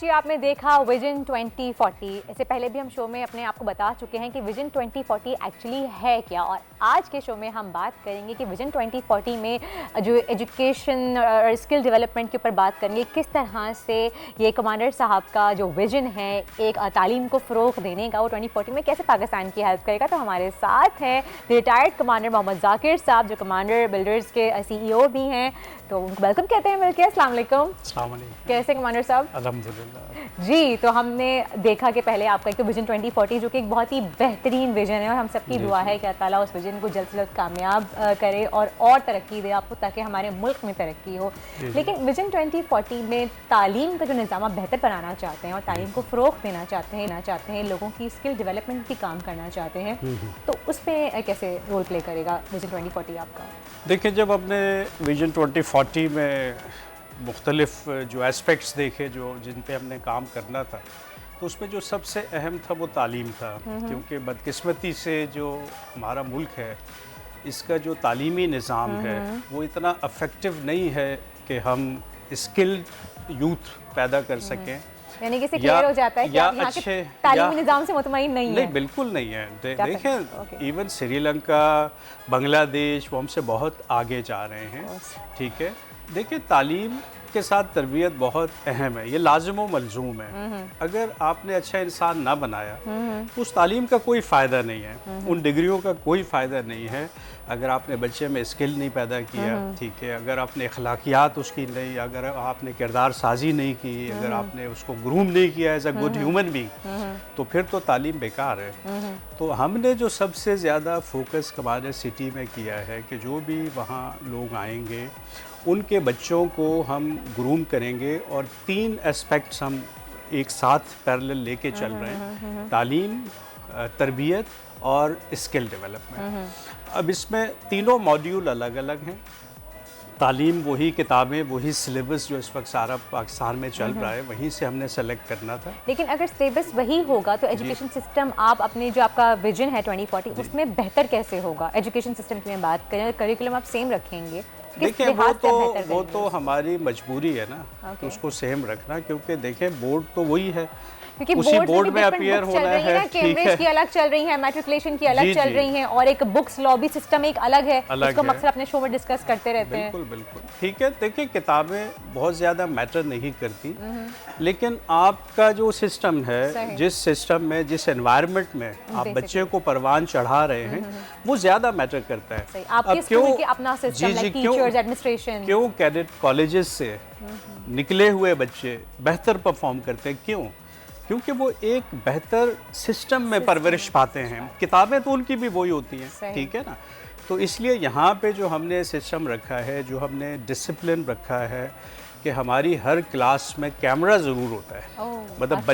जी आपने देखा विजन 2040। इससे पहले भी हम शो में अपने आपको बता चुके हैं कि विजन 2040 एक्चुअली है क्या, और आज के शो में हम बात करेंगे कि विजन 2040 में जो एजुकेशन और स्किल डेवलपमेंट के ऊपर बात करेंगे, किस तरह से ये कमांडर साहब का जो विजन है एक तालीम को फ़रोग़ देने का, वो 2040 में कैसे पाकिस्तान की हेल्प करेगा। तो हमारे साथ हैं रिटायर्ड कमांडर मोहम्मद जाकिर साहब, जो कमांडर बिल्डर्स के CEO भी हैं, तो उनको वेलकम कहते हैं मिलकर। अस्सलाम वालेकुम। कैसे कमांडर साहब? अल्हम्दुलिल्लाह जी। तो हमने देखा कि पहले आपका एक तो विजन 2040 जो कि एक बहुत ही बेहतरीन विजन है, और हम सबकी दुआ है कि अल्लाह ताला उस विजन को जल्द से जल्द कामयाब करे और तरक्की दे आपको, ताकि हमारे मुल्क में तरक्की हो। लेकिन विजन 2040 में तालीम का जो निज़ाम आप बेहतर बनाना चाहते हैं और तालीम को फ़रोग़ देना चाहते हैं, लोगों की स्किल डेवलपमेंट भी काम करना चाहते हैं, तो उस पर कैसे रोल प्ले करेगा विजन 2040 आपका? देखिए, जब हमने विजन 2040 में मुख्तलिफ जो एस्पेक्ट्स देखे जो जिन पे हमने काम करना था, तो उसमें जो सबसे अहम था वो तालीम था। क्योंकि बदकिस्मती से जो हमारा मुल्क है, इसका जो तालीमी निज़ाम है वो इतना अफेक्टिव नहीं है कि हम स्किल्ड यूथ पैदा कर सकें। यानी कि क्लियर हो जाता है कि आप यहाँ के तालीमी निज़ाम से मुतमईन नहीं है? नहीं, बिल्कुल नहीं है। देखें, इवन श्रीलंका, बांग्लादेश, वो हमसे बहुत आगे जा रहे हैं। ठीक है, देखिए, तालीम के साथ तरबियत बहुत अहम है, ये लाजिम व मलजूम है। अगर आपने अच्छा इंसान ना बनाया तो उस तालीम का कोई फ़ायदा नहीं है, उन डिग्रियों का कोई फ़ायदा नहीं है। अगर आपने बच्चे में स्किल नहीं पैदा किया, ठीक है, अगर आपने अखलाकियात उसकी नहीं, अगर आपने किरदार साजी नहीं की, अगर आपने उसको ग्रूम नहीं किया as a good human being, तो फिर तो तालीम बेकार है। तो हमने जो सबसे ज़्यादा फोकस हमारे सिटी में किया है कि जो भी वहाँ लोग आएंगे उनके बच्चों को हम ग्रूम करेंगे, और 3 एस्पेक्ट्स हम एक साथ पैरेलल लेके चल रहे हैं: तालीम, तरबियत और स्किल डेवलपमेंट। अब इसमें तीनों मॉड्यूल अलग अलग हैं। तालीम वही किताबें, वही सिलेबस जो इस वक्त सारा पाकिस्तान में चल रहा है, वहीं से हमने सेलेक्ट करना था। लेकिन अगर सिलेबस वही होगा तो एजुकेशन सिस्टम आप अपने जो आपका विजन है 2040 उसमें बेहतर कैसे होगा? एजुकेशन सिस्टम की मैं बात करें, करिकुलम आप सेम रखेंगे? देखिए, वो तो हमारी मजबूरी है ना, तो उसको सेम रखना, क्योंकि देखें बोर्ड तो वही है, क्योंकि उसी बोर्ड में अपीयर होना है। कैम्ब्रिज की अलग चल रही है, मैट्रिकुलेशन की अलग चल रही है, और एक बुक्स लॉबी सिस्टम एक अलग है, इसको अक्सर अपने शो में डिस्कस करते रहते हैं। बिल्कुल बिल्कुल ठीक है। देखिए, किताबें बहुत ज़्यादा मैटर नहीं करती, लेकिन आपका जो सिस्टम है, जिस सिस्टम में, जिस एनवायरनमेंट में आप बच्चे को परवान चढ़ा रहे हैं, वो ज़्यादा मैटर करता है। अब क्यों कैडेट कॉलेजेस से निकले हुए बच्चे बेहतर परफॉर्म करते हैं? क्यों? क्योंकि वो एक बेहतर सिस्टम में परवरिश पाते हैं। किताबें तो उनकी भी वही होती हैं, ठीक है ना। तो इसलिए यहाँ पे जो हमने सिस्टम रखा है, जो हमने डिसिप्लिन रखा है कि हमारी हर क्लास में कैमरा ज़रूर होता है। मतलब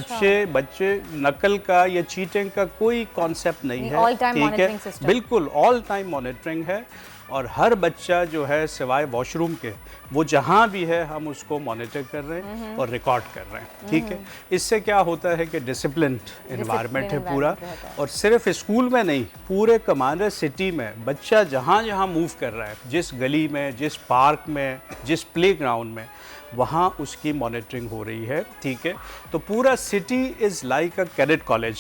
बच्चे नकल का या चीटिंग का कोई कॉन्सेप्ट नहीं है, ठीक है। बिल्कुल ऑल टाइम मॉनिटरिंग है, और हर बच्चा जो है सिवाय वॉशरूम के, वो जहाँ भी है हम उसको मॉनिटर कर रहे हैं और रिकॉर्ड कर रहे हैं, ठीक है। इससे क्या होता है कि डिसिप्लिन्ड एनवायरनमेंट है पूरा, और सिर्फ स्कूल में नहीं, पूरे कमांडर सिटी में बच्चा जहाँ जहाँ मूव कर रहा है, जिस गली में, जिस पार्क में, जिस प्लेग्राउंड में, वहाँ उसकी मॉनिटरिंग हो रही है, ठीक है। तो पूरा city is like a cadet college,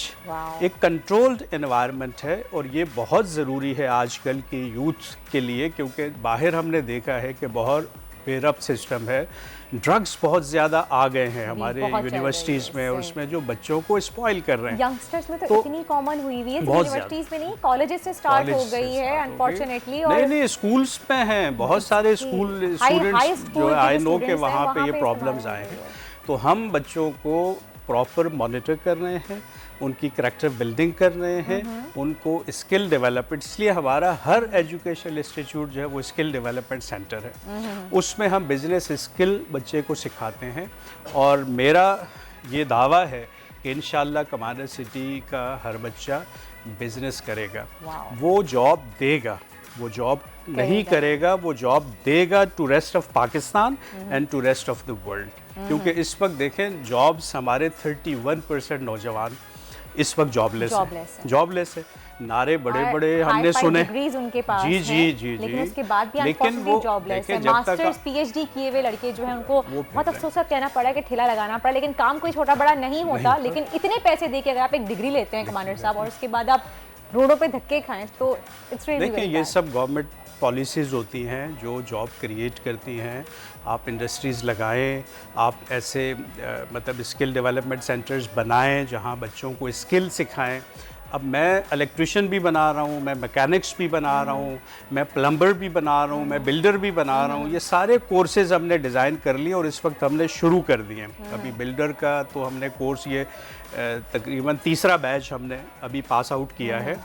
एक कंट्रोल्ड एनवायरनमेंट है, और ये बहुत ज़रूरी है आजकल की यूथ के लिए, क्योंकि बाहर हमने देखा है कि बहुत बेरप्ट सिस्टम है। ड्रग्स बहुत ज़्यादा आ गए हैं हमारे यूनिवर्सिटीज़ में, और उसमें जो बच्चों को स्पॉइल कर रहे हैं। यंगस्टर्स में तो इतनी कॉमन हुई है, यूनिवर्सिटीज़ में नहीं, कॉलेजेस से स्टार्ट हो गई है अनफॉर्चुनेटली। नहीं, स्कूल्स में हैं बहुत सारे स्कूल स्टूडेंट्स जो आई नो के वहाँ पे ये प्रॉब्लम्स आए हैं। तो हम बच्चों को प्रॉपर मॉनिटर कर रहे हैं, उनकी करैक्टर बिल्डिंग कर रहे हैं, उनको स्किल डेवलपमेंट, इसलिए हमारा हर एजुकेशनल इंस्टीट्यूट जो है वो स्किल डेवलपमेंट सेंटर है। उसमें हम बिजनेस स्किल बच्चे को सिखाते हैं, और मेरा ये दावा है कि इंशाल्लाह कमांडर सिटी का हर बच्चा बिजनेस करेगा, वो जॉब देगा, वो जॉब नहीं करेगा, वो जॉब देगा to rest of Pakistan and to rest of the world. क्योंकि इस वक्त देखें, जॉब्स हमारे 31% नौजवान इस वक्त जॉबलेस है। नारे बड़े और बड़े हमने हाई-फाई सुने। डिग्रीज उनके पास जी हैं, जी जी लेकिन जी। उसके बाद भी लेकिन अनफॉर्चुनेटली वो जॉबलेस है। देखिए, जब तक मास्टर्स पीएचडी किए हुए लड़के जो हैं उनको वो बहुत अफसोस से कहना पड़ा कि ठेला लगाना पड़ा, लेकिन काम कोई छोटा बड़ा नहीं होता। लेकिन इतने पैसे दे के अगर आप एक डिग्री लेते हैं कमांडर साहब और उसके बाद आप रोडों पे धक्के खाएं तो इट्स रियली देखिए, ये सब गवर्नमेंट पॉलिसीज़ होती हैं जो जॉब क्रिएट करती हैं। आप इंडस्ट्रीज़ लगाएं, आप ऐसे मतलब स्किल डेवलपमेंट सेंटर्स बनाएं जहां बच्चों को स्किल सिखाएं। अब मैं इलेक्ट्रिशियन भी बना रहा हूँ, मैं मैकेनिक्स भी बना रहा हूँ, मैं प्लम्बर भी बना रहा हूँ, मैं बिल्डर भी बना रहा हूँ। ये सारे कोर्सेज़ हमने डिज़ाइन कर लिए और इस वक्त हमने शुरू कर दिए हैं। अभी बिल्डर का तो हमने कोर्स ये तकरीबन तीसरा बैच हमने अभी पास आउट किया है।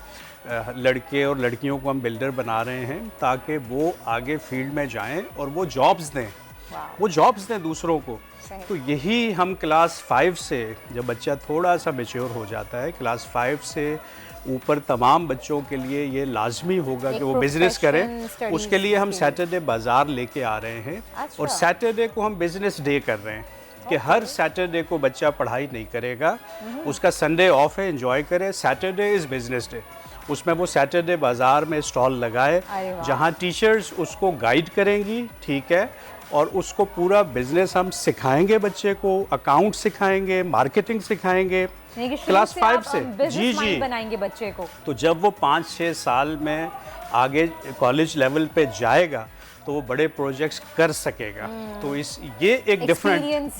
लड़के और लड़कियों को हम बिल्डर बना रहे हैं ताकि वो आगे फील्ड में जाएं और वो जॉब्स दें, वो जॉब्स दें दूसरों को। तो यही हम क्लास 5 से, जब बच्चा थोड़ा सा मैच्योर हो जाता है, क्लास 5 से ऊपर तमाम बच्चों के लिए ये लाजमी होगा कि वो बिज़नेस करें। उसके लिए हम सैटरडे बाज़ार लेके आ रहे हैं। और सैटरडे को हम बिज़नेस डे कर रहे हैं कि हर सैटरडे को बच्चा पढ़ाई नहीं करेगा, उसका संडे ऑफ है, एंजॉय करे। Saturday is business day. उसमें वो सैटरडे बाज़ार में स्टॉल लगाए जहाँ टीचर्स उसको गाइड करेंगी, ठीक है, और उसको पूरा बिजनेस हम सिखाएंगे, बच्चे को अकाउंट सिखाएंगे, मार्केटिंग सिखाएंगे क्लास 5 से। जी जी, बनाएंगे बच्चे को। तो जब वो 5-6 साल में आगे कॉलेज लेवल पे जाएगा तो वो बड़े प्रोजेक्ट्स कर सकेगा। तो ये एक डिफरेंट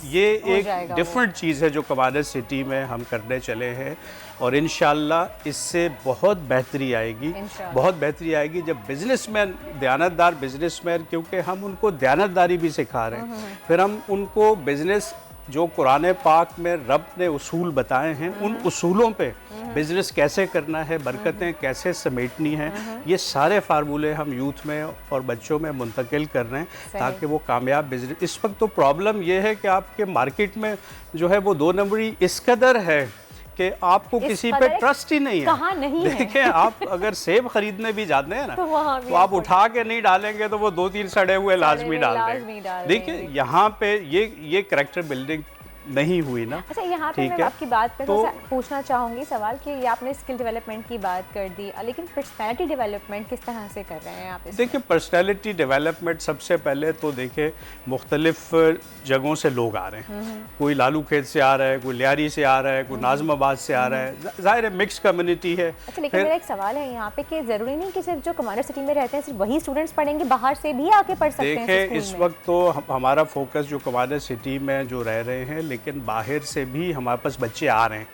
चीज़ है जो कमांडर सिटी में हम करने चले हैं। और इंशाल्लाह इससे बहुत बेहतरी आएगी, बहुत बेहतरी आएगी जब बिजनेसमैन, दयानतदार बिजनेसमैन, क्योंकि हम उनको दयानतदारी भी सिखा रहे हैं। फिर हम उनको बिजनेस जो कुरान पाक में रब ने उसूल बताए हैं, उन उसूलों पे बिज़नेस कैसे करना है, बरकतें कैसे समेटनी हैं, ये सारे फार्मूले हम यूथ में और बच्चों में मुंतकिल कर रहे हैं ताकि वो कामयाब बिजनेस। इस वक्त तो प्रॉब्लम ये है कि आपके मार्केट में जो है वो 2 नंबरी इस कदर है कि आपको किसी पे ट्रस्ट ही नहीं है। कहाँ नहीं है। देखिए, आप अगर सेब खरीदने भी जाते हैं ना तो आप उठा के नहीं डालेंगे तो वो 2-3 सड़े हुए लाजमी डाल देंगे। देखिए, यहाँ पे ये कैरेक्टर बिल्डिंग नहीं हुई ना। अच्छा, यहाँ पे मैं आपकी बात पे तो पूछना चाहूँगी सवाल कि ये आपने स्किल डेवलपमेंट की बात कर दी, लेकिन पर्सनैलिटी डेवलपमेंट किस तरह से कर रहे हैं आप? देखिए, पर्सनैलिटी डेवलपमेंट सबसे पहले तो देखिए मुख्तलिफ जगहों से लोग आ रहे हैं। कोई लालू खेत से आ रहा है, कोई लियारी से आ रहा है, कोई नाज़माबाद से आ रहा है, ज़ाहिर है मिक्स कम्युनिटी है। अच्छा, लेकिन मेरा एक सवाल है यहाँ पे कि ज़रूरी नहीं कि सिर्फ जो कमांडर सिटी में रहते हैं सिर्फ वही स्टूडेंट्स पढ़ेंगे, बाहर से भी आके पढ़ सकते हैं? देखिए, इस वक्त तो हमारा फोकस जो कमांडर सिटी में जो रह रहे हैं, लेकिन बाहर से भी हमारे पास बच्चे आ रहे हैं।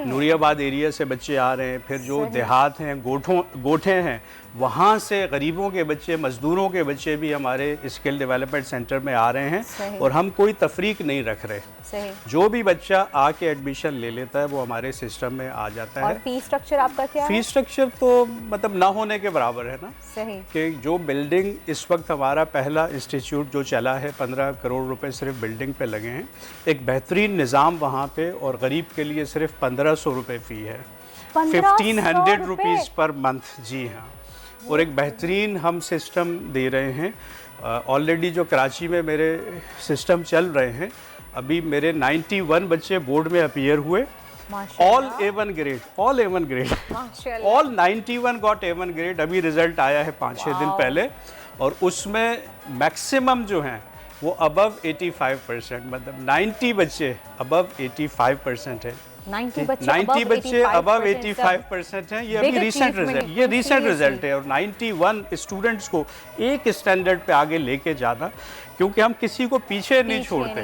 नूरियाबाद एरिया से बच्चे आ रहे हैं, फिर जो देहात हैं, गोठे हैं, वहाँ से गरीबों के बच्चे, मज़दूरों के बच्चे भी हमारे स्किल डेवलपमेंट सेंटर में आ रहे हैं। और हम कोई तफरीक नहीं रख रहे। जो भी बच्चा आके एडमिशन ले लेता है वो हमारे सिस्टम में आ जाता है। और फीस स्ट्रक्चर आपका क्या है? फीस स्ट्रक्चर तो मतलब ना होने के बराबर है ना। सही। कि जो बिल्डिंग इस वक्त हमारा पहला इंस्टीट्यूट जो चला है, 15 करोड़ रुपए सिर्फ बिल्डिंग पे लगे हैं। एक बेहतरीन निज़ाम वहाँ पे, और गरीब के लिए सिर्फ 1500 रुपये फ़ी है, 1500 रुपीज़ पर मंथ। जी हाँ। और एक बेहतरीन हम सिस्टम दे रहे हैं। ऑलरेडी जो कराची में मेरे सिस्टम चल रहे हैं, अभी मेरे 91 बच्चे बोर्ड में अपीयर हुए, all A1 grade, all A1 grade, all 91 got A1 grade. अभी रिजल्ट आया है 5-6 दिन पहले, और उसमें मैक्सिमम जो हैं वो अबव 85%, मतलब 90 बच्चे अबव 85% है। 90 बच्चे अबव 85% हैं। ये अभी रिसेंट रिजल्ट है। और 91 स्टूडेंट्स को एक स्टैंडर्ड पे आगे लेके जाना, क्योंकि हम किसी को पीछे नहीं छोड़ते,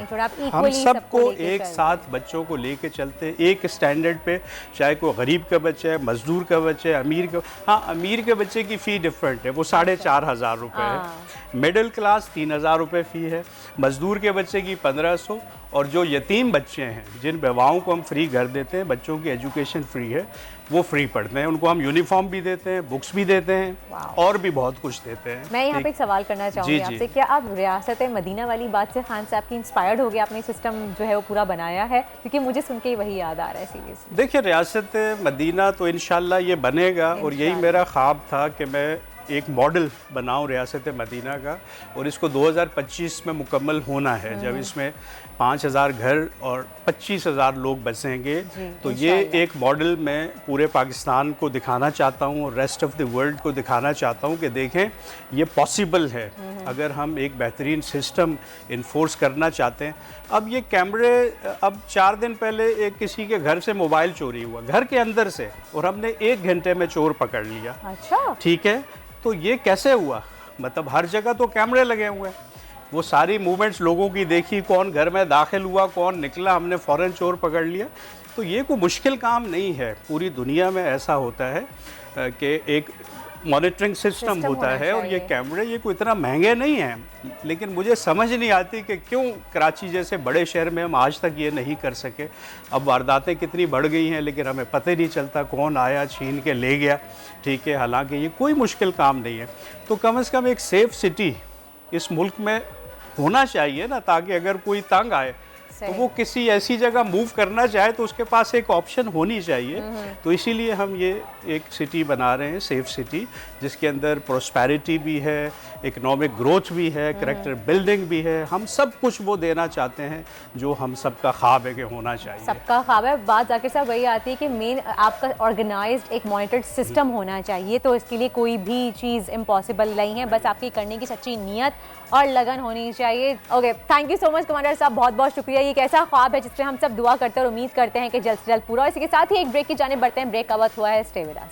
हम सबको एक साथ बच्चों को लेके चलते एक स्टैंडर्ड पे। चाहे कोई गरीब का बच्चा है, मजदूर का बच्चा है, अमीर का, हाँ अमीर के बच्चे की फ़ी डिफरेंट है, वो 4500 रुपये है। मिडिल क्लास 3000 रुपये फ़ी है, मजदूर के बच्चे की 1500। और जो यतीम बच्चे हैं, जिन बेवाओं को हम फ्री घर देते हैं, बच्चों की एजुकेशन फ्री है, वो फ्री पढ़ते हैं, उनको हम यूनिफॉर्म भी देते हैं, बुक्स भी देते हैं, और भी बहुत कुछ देते हैं। मैं यहाँ पे एक सवाल करना चाहूँगी आपसे, क्या आप रियासत मदीना वाली बात से खान साहब की इंस्पायर्ड हो गए, आपने सिस्टम जो है वो पूरा बनाया है? क्योंकि मुझे सुन के ही वही याद आ रहा है सीरियसली। देखिए, रियासत मदीना तो इंशाल्लाह ये बनेगा, और यही मेरा ख्वाब था कि मैं एक मॉडल बनाऊं रियासत मदीना का, और इसको 2025 में मुकम्मल होना है, जब इसमें 5000 घर और 25,000 लोग बसेंगे। तो ये एक मॉडल मैं पूरे पाकिस्तान को दिखाना चाहता हूँ, रेस्ट ऑफ द वर्ल्ड को दिखाना चाहता हूँ कि देखें ये पॉसिबल है अगर हम एक बेहतरीन सिस्टम इन्फोर्स करना चाहते हैं। अब ये कैमरे, अब 4 दिन पहले एक किसी के घर से मोबाइल चोरी हुआ घर के अंदर से, और हमने 1 घंटे में चोर पकड़ लिया। अच्छा, ठीक है, तो ये कैसे हुआ? मतलब हर जगह तो कैमरे लगे हुए हैं, वो सारी मूवमेंट्स लोगों की देखी, कौन घर में दाखिल हुआ, कौन निकला, हमने फ़ौरन चोर पकड़ लिया। तो ये कोई मुश्किल काम नहीं है, पूरी दुनिया में ऐसा होता है कि एक मॉनिटरिंग सिस्टम होता है, और ये कैमरे ये कोई इतना महंगे नहीं हैं। लेकिन मुझे समझ नहीं आती कि क्यों कराची जैसे बड़े शहर में हम आज तक ये नहीं कर सके। अब वारदातें कितनी बढ़ गई हैं, लेकिन हमें पता ही नहीं चलता कौन आया छीन के ले गया। ठीक है, हालांकि ये कोई मुश्किल काम नहीं है। तो कम से कम एक सेफ़ सिटी इस मुल्क में होना चाहिए ना, ताकि अगर कोई तंग आए तो वो किसी ऐसी जगह मूव करना चाहे तो उसके पास एक ऑप्शन होनी चाहिए। तो इसीलिए हम ये एक सिटी बना रहे हैं, सेफ सिटी, जिसके अंदर प्रोस्पेरिटी भी है, इकोनॉमिक ग्रोथ भी है, कैरेक्टर बिल्डिंग भी है। हम सब कुछ वो देना चाहते हैं जो हम सबका ख्वाब है कि होना चाहिए। सबका ख्वाब है। बात जाकिर साहब वही आती है कि मेन आपका ऑर्गेनाइज्ड एक मॉनिटर्ड सिस्टम होना चाहिए। तो इसके लिए कोई भी चीज़ इम्पॉसिबल नहीं है, बस आपकी करने की सच्ची नीयत और लगन होनी चाहिए। Okay, thank you so much commander साहब, बहुत बहुत शुक्रिया। ये एक ऐसा ख्वाब है जिस पे हम सब दुआ करते हैं और उम्मीद करते हैं कि जल्द से जल्द पूरा। इसी के साथ ही एक ब्रेक की जाने बढ़ते हैं। ब्रेक का वक्त हुआ है, स्टे विद अस।